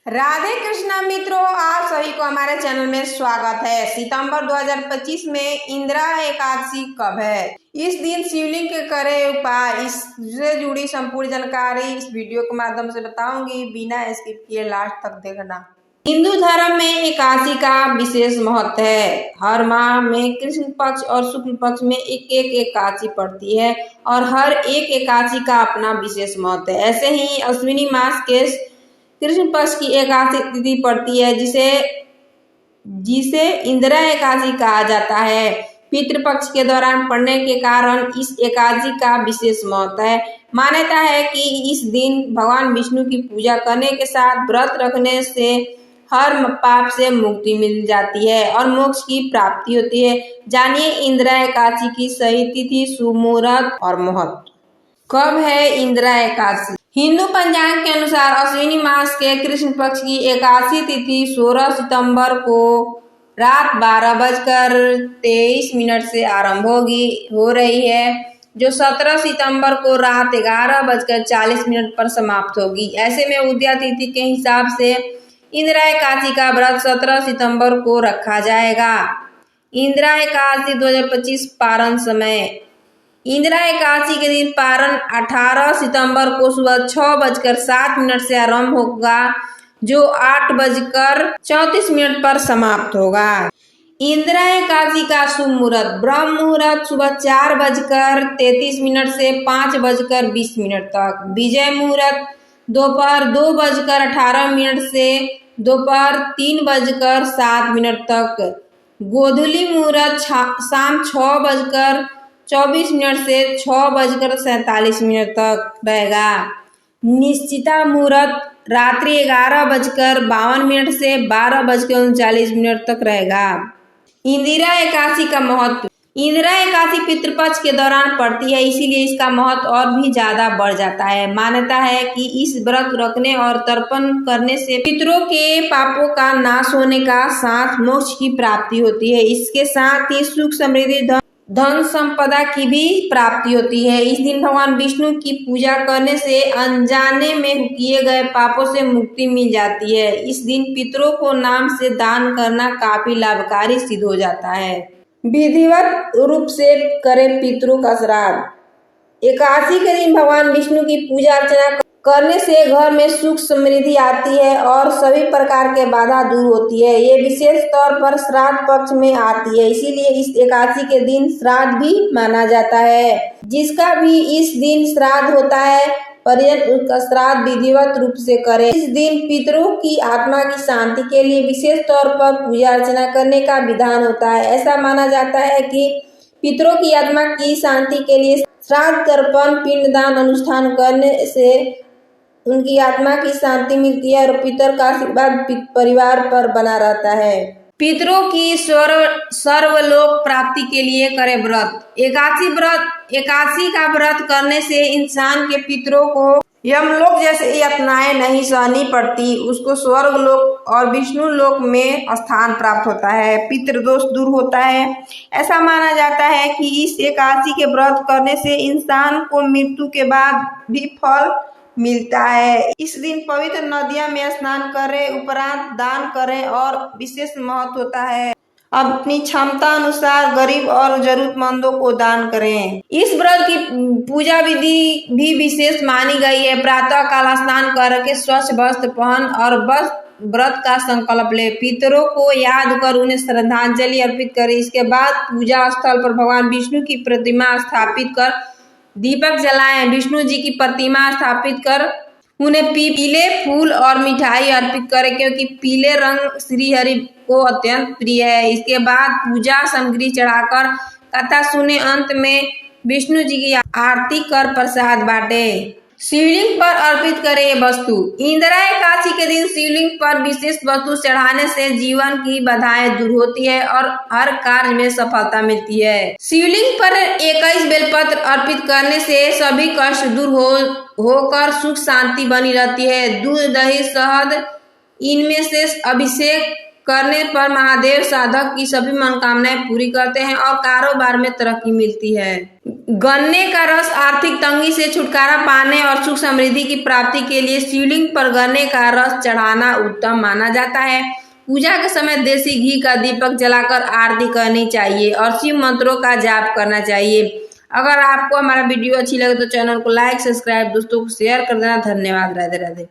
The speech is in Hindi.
राधे कृष्णा मित्रों, आप सभी को हमारे चैनल में स्वागत है। सितंबर 2025 में इंदिरा एकादशी कब है, इस दिन शिवलिंग के करे उपाय, इससे जुड़ी संपूर्ण जानकारी इस वीडियो के माध्यम से बताऊंगी। बिना स्किप किए लास्ट तक देखना। हिंदू धर्म में एकादशी का विशेष महत्व है। हर माह में कृष्ण पक्ष और शुक्ल पक्ष में एक एक एकादशी पड़ती है और हर एक एकादशी का अपना विशेष महत्व है। ऐसे ही अश्विनी मास के कृष्ण पक्ष की एकादशी तिथि पड़ती है जिसे जिसे इंदिरा एकादशी कहा जाता है। पितृपक्ष के दौरान पड़ने के कारण इस एकादशी का विशेष महत्व है। मान्यता है कि इस दिन भगवान विष्णु की पूजा करने के साथ व्रत रखने से हर पाप से मुक्ति मिल जाती है और मोक्ष की प्राप्ति होती है। जानिए इंदिरा एकादशी की सही तिथि, शुभ मुहूर्त और महत्व। कब है इंदिरा एकादशी? हिंदू पंचांग के अनुसार अश्विनी मास के कृष्ण पक्ष की एकादशी तिथि 16 सितंबर को रात 12:23 से आरंभ हो रही है, जो 17 सितंबर को रात 11:40 पर समाप्त होगी। ऐसे में उदया तिथि के हिसाब से इंदिरा एकादशी का व्रत 17 सितंबर को रखा जाएगा। इंदिरा एकादशी 2025 पारण समय। इंदिरा एकादशी के दिन पारण 18 सितंबर को सुबह 6:07 से आरंभ होगा, जो 8:34 पर समाप्त होगा। इंदिरा एकादशी का शुभ मुहूर्त। ब्रह्म मुहूर्त सुबह 4:33 से 5:20 तक। विजय मुहूर्त दोपहर 2:18 से दोपहर 3:07 तक। गोधूली मुहूर्त शाम 6:24 से 6:47 तक रहेगा। निश्चिता मुहूर्त रात्रि 11:52 से 12:39 तक रहेगा। इंदिरा एकादशी का महत्व। इंदिरा एकादशी पितृपक्ष के दौरान पड़ती है, इसीलिए इसका महत्व और भी ज्यादा बढ़ जाता है। मान्यता है कि इस व्रत रखने और तर्पण करने से पितरों के पापों का नाश होने का साथ मोक्ष की प्राप्ति होती है। इसके साथ ही सुख समृद्धि धन संपदा की भी प्राप्ति होती है। इस दिन भगवान विष्णु की पूजा करने से अनजाने में किए गए पापों से मुक्ति मिल जाती है। इस दिन पितरों को नाम से दान करना काफी लाभकारी सिद्ध हो जाता है। विधिवत रूप से करें पितरों का श्राद्ध। एकादशी के दिन भगवान विष्णु की पूजा अर्चना करने से घर में सुख समृद्धि आती है और सभी प्रकार के बाधा दूर होती है। ये विशेष तौर पर श्राद्ध पक्ष में आती है, इसीलिए इस एकादशी के दिन श्राद्ध भी माना जाता है। जिसका भी इस दिन श्राद्ध होता है, परिजन उसका श्राद्ध विधिवत रूप से करें। इस दिन पितरों की आत्मा की शांति के लिए विशेष तौर पर पूजा अर्चना करने का विधान होता है। ऐसा माना जाता है कि पितरों की आत्मा की शांति के लिए श्राद्ध तर्पण पिंडदान अनुष्ठान करने से उनकी आत्मा की शांति मिलती है और पितर का आशीर्वाद परिवार पर बना रहता है। पितरों की सर्वलोक प्राप्ति के लिए करें व्रत। एकादशी का व्रत करने से इंसान के पितरों को यमलोक जैसे यातनाएं नहीं सहनी पड़ती, उसको स्वर्ग लोक और विष्णु लोक में स्थान प्राप्त होता है, पितृदोष दूर होता है। ऐसा माना जाता है कि इस एकादशी के व्रत करने से इंसान को मृत्यु के बाद भी फल मिलता है। इस दिन पवित्र नदियां में स्नान करें, उपरांत दान करें और विशेष महत्व होता है अपनी क्षमता अनुसार गरीब और जरूरतमंदों को दान करें। इस व्रत की पूजा विधि भी विशेष मानी गई है। प्रातः काल स्नान करके स्वच्छ वस्त्र पहन और व्रत का संकल्प ले, पितरों को याद कर उन्हें श्रद्धांजलि अर्पित करें। इसके बाद पूजा स्थल पर भगवान विष्णु की प्रतिमा स्थापित कर दीपक जलाएं। विष्णु जी की प्रतिमा स्थापित कर उन्हें पीले फूल और मिठाई अर्पित करें, क्योंकि पीले रंग श्री हरि को अत्यंत प्रिय है। इसके बाद पूजा सामग्री चढ़ाकर कथा सुने। अंत में विष्णु जी की आरती कर प्रसाद बांटे। शिवलिंग पर अर्पित करें ये वस्तु। इंदिरा एकादशी के दिन शिवलिंग पर विशेष वस्तु चढ़ाने से जीवन की बाधाएं दूर होती है और हर कार्य में सफलता मिलती है। शिवलिंग पर 21 बेलपत्र अर्पित करने से सभी कष्ट दूर होकर सुख शांति बनी रहती है। दूध, दही, शहद इनमें से अभिषेक करने पर महादेव साधक की सभी मनोकामनाएं पूरी करते हैं और कारोबार में तरक्की मिलती है। गन्ने का रस आर्थिक तंगी से छुटकारा पाने और सुख समृद्धि की प्राप्ति के लिए शिवलिंग पर गन्ने का रस चढ़ाना उत्तम माना जाता है। पूजा के समय देसी घी का दीपक जलाकर आरती करनी चाहिए और शिव मंत्रों का जाप करना चाहिए। अगर आपको हमारा वीडियो अच्छी लगे तो चैनल को लाइक सब्सक्राइब दोस्तों को शेयर कर देना। धन्यवाद। राधे राधे।